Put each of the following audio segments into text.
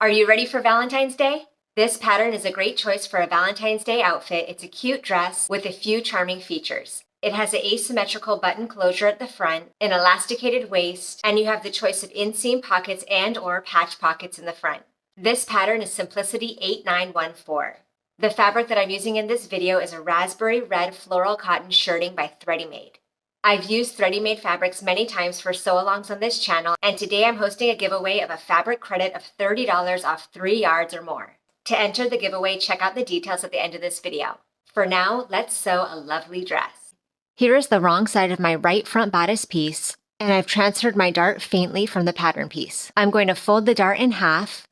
Are you ready for Valentine's Day? This pattern is a great choice for a Valentine's Day outfit. It's a cute dress with a few charming features. It has an asymmetrical button closure at the front, an elasticated waist, and you have the choice of inseam pockets and/or patch pockets in the front. This pattern is Simplicity 8914. The fabric that I'm using in this video is a raspberry red floral cotton shirting by Handmade. I've used Handmade fabrics many times for sew-alongs on this channel, and today I'm hosting a giveaway of a fabric credit of $30 off 3 yards or more. To enter the giveaway, check out the details at the end of this video. For now, let's sew a lovely dress. Here is the wrong side of my right front bodice piece, and I've transferred my dart faintly from the pattern piece. I'm going to fold the dart in half,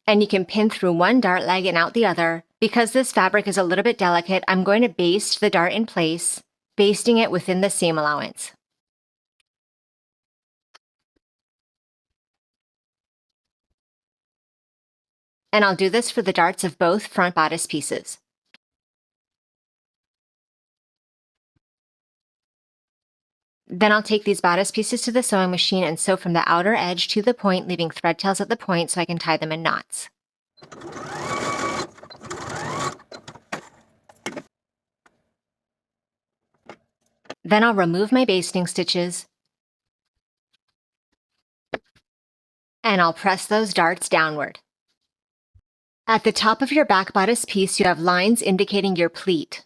and you can pin through one dart leg and out the other. Because this fabric is a little bit delicate, I'm going to baste the dart in place, basting it within the seam allowance. And I'll do this for the darts of both front bodice pieces. Then I'll take these bodice pieces to the sewing machine and sew from the outer edge to the point, leaving thread tails at the point so I can tie them in knots. Then I'll remove my basting stitches, and I'll press those darts downward. At the top of your back bodice piece, you have lines indicating your pleat.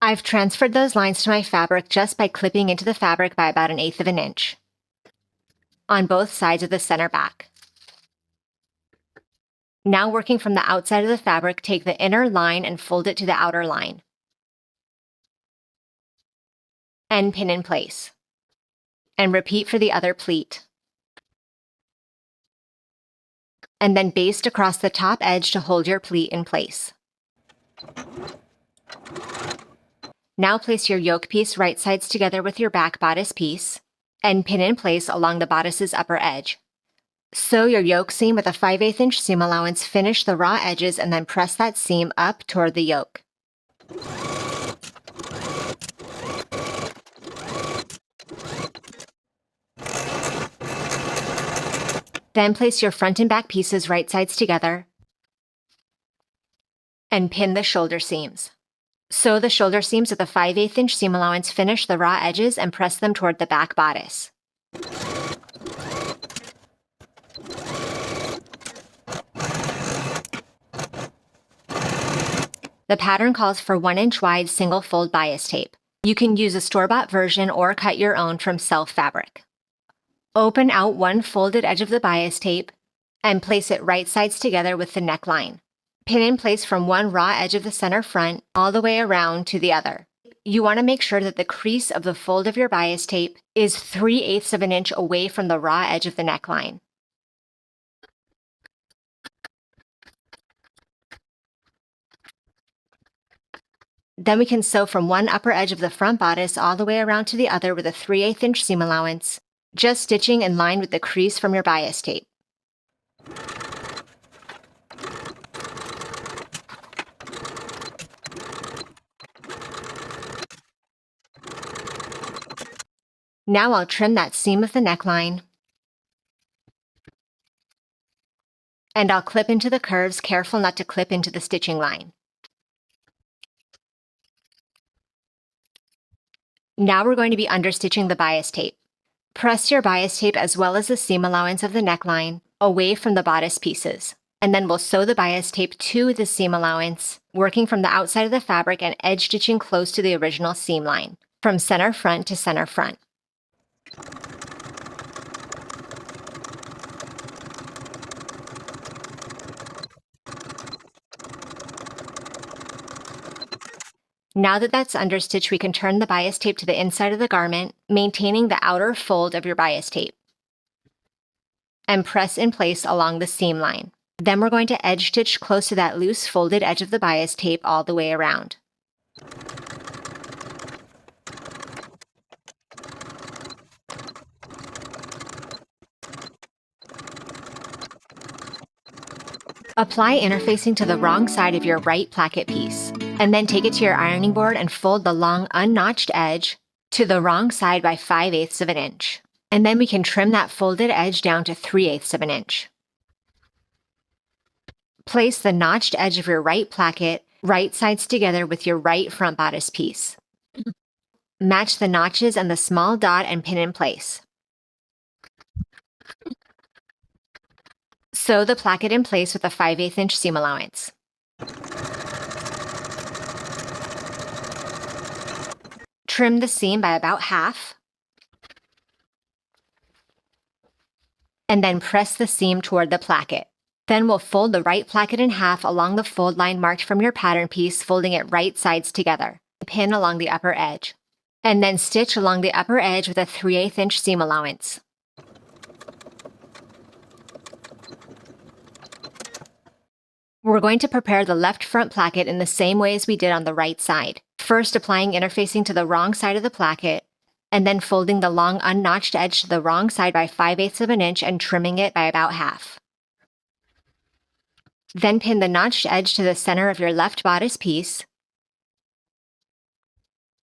I've transferred those lines to my fabric just by clipping into the fabric by about 1/8 of an inch on both sides of the center back. Now, working from the outside of the fabric, take the inner line and fold it to the outer line and pin in place. And repeat for the other pleat. And then baste across the top edge to hold your pleat in place. Now place your yoke piece right sides together with your back bodice piece and pin in place along the bodice's upper edge. Sew your yoke seam with a 5/8 inch seam allowance, finish the raw edges, and then press that seam up toward the yoke. Then place your front and back pieces right sides together and pin the shoulder seams. Sew the shoulder seams with a 5/8 inch seam allowance, finish the raw edges, and press them toward the back bodice. The pattern calls for 1 inch wide single fold bias tape. You can use a store-bought version or cut your own from self fabric. Open out one folded edge of the bias tape and place it right sides together with the neckline. Pin in place from one raw edge of the center front all the way around to the other. You want to make sure that the crease of the fold of your bias tape is 3/8 of an inch away from the raw edge of the neckline. Then we can sew from one upper edge of the front bodice all the way around to the other with a 3/8 inch seam allowance, just stitching in line with the crease from your bias tape. Now I'll trim that seam of the neckline, and I'll clip into the curves, careful not to clip into the stitching line. Now we're going to be understitching the bias tape. Press your bias tape as well as the seam allowance of the neckline away from the bodice pieces, and then we'll sew the bias tape to the seam allowance, working from the outside of the fabric and edge stitching close to the original seam line, from center front to center front. Now that that's understitched, we can turn the bias tape to the inside of the garment, maintaining the outer fold of your bias tape, and press in place along the seam line. Then we're going to edge stitch close to that loose folded edge of the bias tape all the way around. Apply interfacing to the wrong side of your right placket piece, and then take it to your ironing board and fold the long unnotched edge to the wrong side by 5/8 of an inch. And then we can trim that folded edge down to 3/8 of an inch. Place the notched edge of your right placket right sides together with your right front bodice piece. Match the notches and the small dot and pin in place. Sew the placket in place with a 5/8 inch seam allowance. Trim the seam by about half, and then press the seam toward the placket. Then we'll fold the right placket in half along the fold line marked from your pattern piece, folding it right sides together. Pin along the upper edge. And then stitch along the upper edge with a 3/8 inch seam allowance. We're going to prepare the left front placket in the same way as we did on the right side. First, applying interfacing to the wrong side of the placket, and then folding the long unnotched edge to the wrong side by 5/8 of an inch and trimming it by about half. Then pin the notched edge to the center of your left bodice piece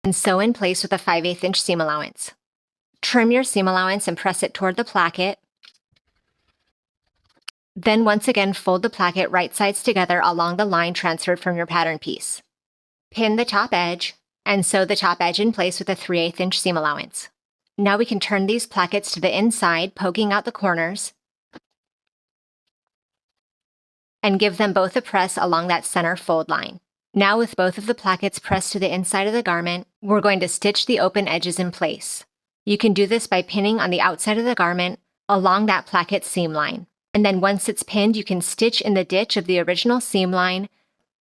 and sew in place with a 5/8 inch seam allowance. Trim your seam allowance and press it toward the placket. Then once again fold the placket right sides together along the line transferred from your pattern piece. Pin the top edge and sew the top edge in place with a 3/8 inch seam allowance. Now we can turn these plackets to the inside, poking out the corners, and give them both a press along that center fold line. Now with both of the plackets pressed to the inside of the garment, we're going to stitch the open edges in place. You can do this by pinning on the outside of the garment along that placket seam line. And then once it's pinned, you can stitch in the ditch of the original seam line,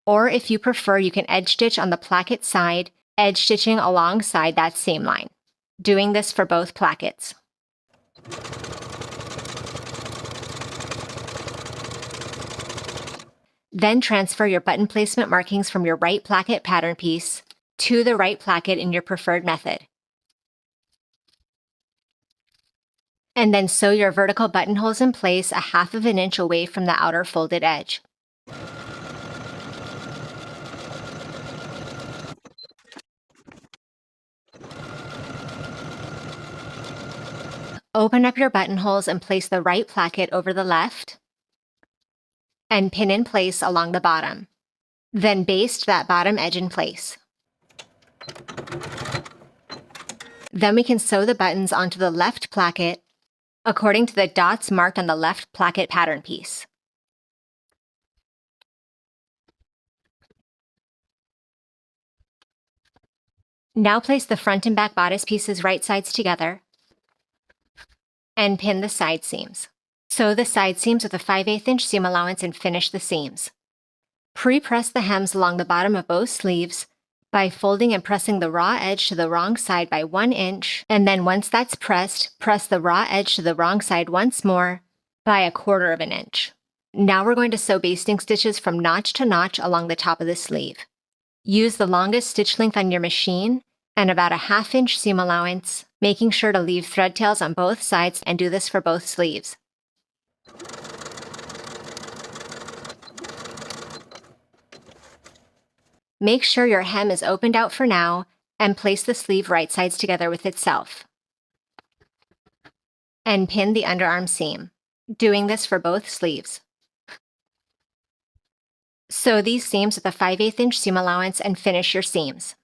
or if you prefer, you can edge stitch on the placket side, edge stitching alongside that seam line. Doing this for both plackets. Then transfer your button placement markings from your right placket pattern piece to the right placket in your preferred method. And then sew your vertical buttonholes in place a 1/2 of an inch away from the outer folded edge. Open up your buttonholes and place the right placket over the left and pin in place along the bottom. Then baste that bottom edge in place. Then we can sew the buttons onto the left placket according to the dots marked on the left placket pattern piece. Now place the front and back bodice pieces right sides together and pin the side seams. Sew the side seams with a 5/8 inch seam allowance and finish the seams. Pre-press the hems along the bottom of both sleeves by folding and pressing the raw edge to the wrong side by 1 inch, and then once that's pressed, press the raw edge to the wrong side once more by 1/4 of an inch. Now we're going to sew basting stitches from notch to notch along the top of the sleeve. Use the longest stitch length on your machine and about a 1/2 inch seam allowance, making sure to leave thread tails on both sides, and do this for both sleeves. Make sure your hem is opened out for now and place the sleeve right sides together with itself. And pin the underarm seam. Doing this for both sleeves. Sew these seams with a 5/8 inch seam allowance and finish your seams.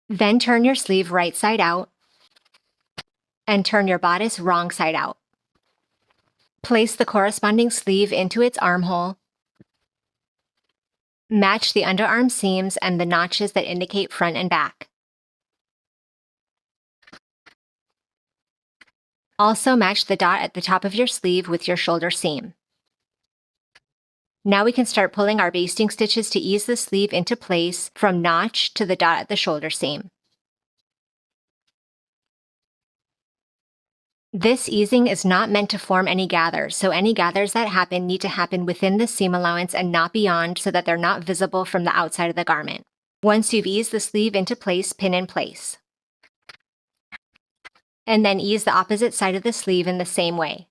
Then turn your sleeve right side out and turn your bodice wrong side out. Place the corresponding sleeve into its armhole. Match the underarm seams and the notches that indicate front and back. Also match the dot at the top of your sleeve with your shoulder seam. Now we can start pulling our basting stitches to ease the sleeve into place from notch to the dot at the shoulder seam. This easing is not meant to form any gathers, so any gathers that happen need to happen within the seam allowance and not beyond, so that they're not visible from the outside of the garment. Once you've eased the sleeve into place, pin in place. And then ease the opposite side of the sleeve in the same way.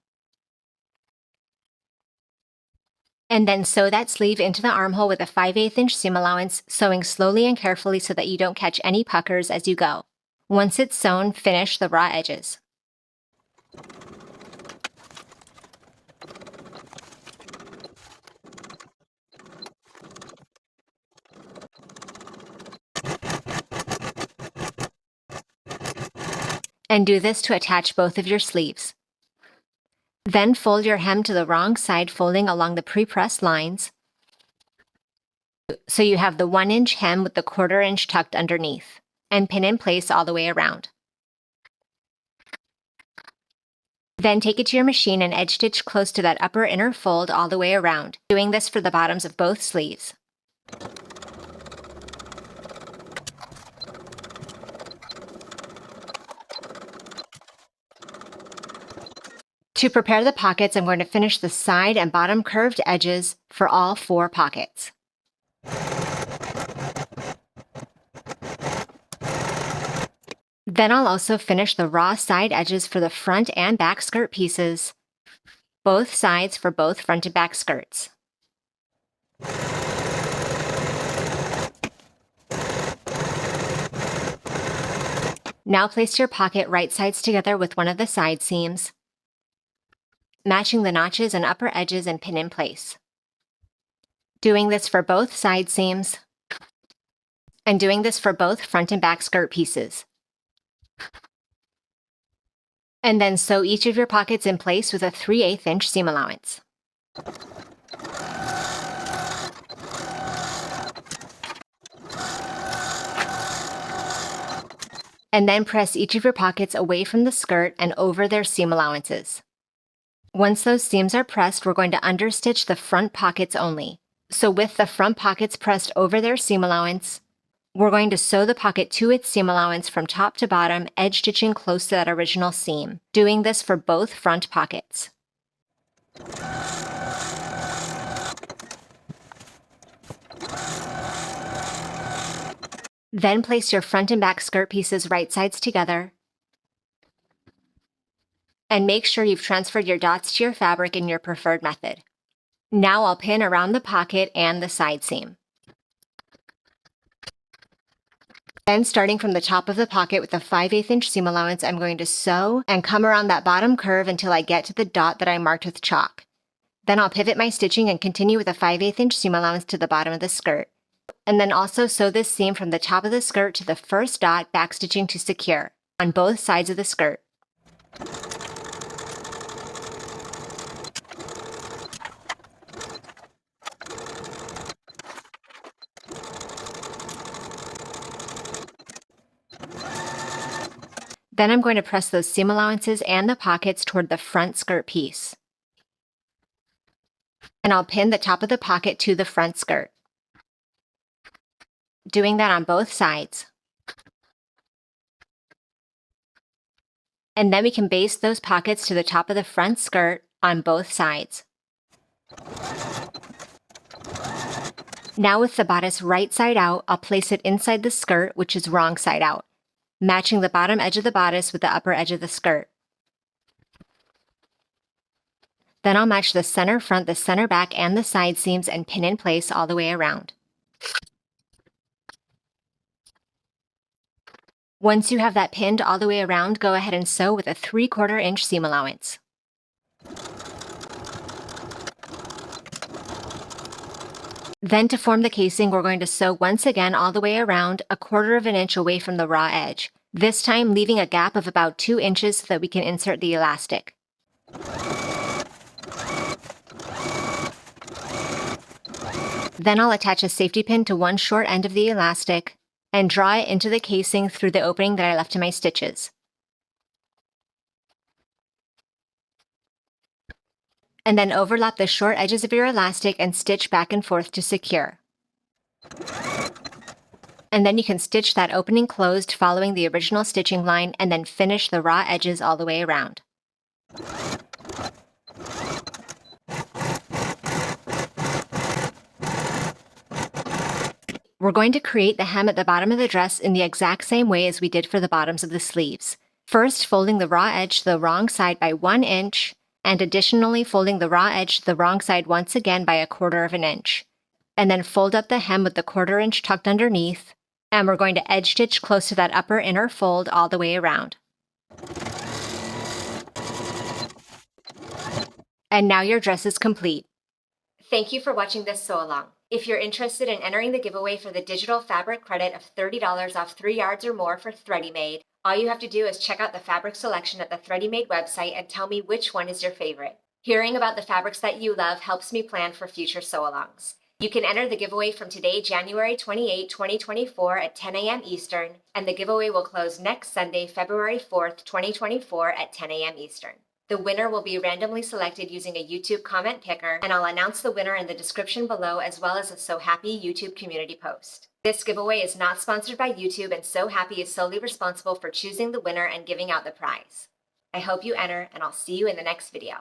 And then sew that sleeve into the armhole with a 5/8 inch seam allowance, sewing slowly and carefully so that you don't catch any puckers as you go. Once it's sewn, finish the raw edges. And do this to attach both of your sleeves. Then fold your hem to the wrong side, folding along the pre-pressed lines. So you have the 1-inch hem with the 1/4 inch tucked underneath, and pin in place all the way around. Then take it to your machine and edge stitch close to that upper inner fold all the way around, doing this for the bottoms of both sleeves. To prepare the pockets, I'm going to finish the side and bottom curved edges for all 4 pockets. Then I'll also finish the raw side edges for the front and back skirt pieces, both sides for both front and back skirts. Now place your pocket right sides together with one of the side seams, matching the notches and upper edges, and pin in place. Doing this for both side seams, and doing this for both front and back skirt pieces. And then sew each of your pockets in place with a 3/8 inch seam allowance. And then press each of your pockets away from the skirt and over their seam allowances. Once those seams are pressed, we're going to understitch the front pockets only. So with the front pockets pressed over their seam allowance, we're going to sew the pocket to its seam allowance from top to bottom, edge stitching close to that original seam, doing this for both front pockets. Then place your front and back skirt pieces right sides together, and make sure you've transferred your dots to your fabric in your preferred method. Now I'll pin around the pocket and the side seam. Then starting from the top of the pocket with a 5/8 inch seam allowance, I'm going to sew and come around that bottom curve until I get to the dot that I marked with chalk. Then I'll pivot my stitching and continue with a 5/8 inch seam allowance to the bottom of the skirt. And then also sew this seam from the top of the skirt to the first dot, backstitching to secure on both sides of the skirt. Then I'm going to press those seam allowances and the pockets toward the front skirt piece. And I'll pin the top of the pocket to the front skirt. Doing that on both sides. And then we can baste those pockets to the top of the front skirt on both sides. Now with the bodice right side out, I'll place it inside the skirt, which is wrong side out, matching the bottom edge of the bodice with the upper edge of the skirt. Then I'll match the center front, the center back, and the side seams and pin in place all the way around. Once you have that pinned all the way around, go ahead and sew with a 3/4 inch seam allowance. Then to form the casing, we're going to sew once again all the way around, a 1/4 inch away from the raw edge, this time leaving a gap of about 2 inches so that we can insert the elastic. Then I'll attach a safety pin to one short end of the elastic and draw it into the casing through the opening that I left in my stitches. And then overlap the short edges of your elastic and stitch back and forth to secure. And then you can stitch that opening closed following the original stitching line and then finish the raw edges all the way around. We're going to create the hem at the bottom of the dress in the exact same way as we did for the bottoms of the sleeves. First, folding the raw edge to the wrong side by 1 inch, and additionally folding the raw edge to the wrong side once again by 1/4 of an inch. And then fold up the hem with the 1/4 inch tucked underneath, and we're going to edge stitch close to that upper inner fold all the way around. And now your dress is complete. Thank you for watching this sew along. If you're interested in entering the giveaway for the digital fabric credit of $30 off 3 yards or more for Thready-Made, all you have to do is check out the fabric selection at the Thready-Made website and tell me which one is your favorite. Hearing about the fabrics that you love helps me plan for future sew-alongs. You can enter the giveaway from today, January 28, 2024 at 10 a.m. Eastern, and the giveaway will close next Sunday, February 4th, 2024 at 10 a.m. Eastern. The winner will be randomly selected using a YouTube comment picker, and I'll announce the winner in the description below as well as a So Happy YouTube community post. This giveaway is not sponsored by YouTube, and So Happy is solely responsible for choosing the winner and giving out the prize. I hope you enter, and I'll see you in the next video.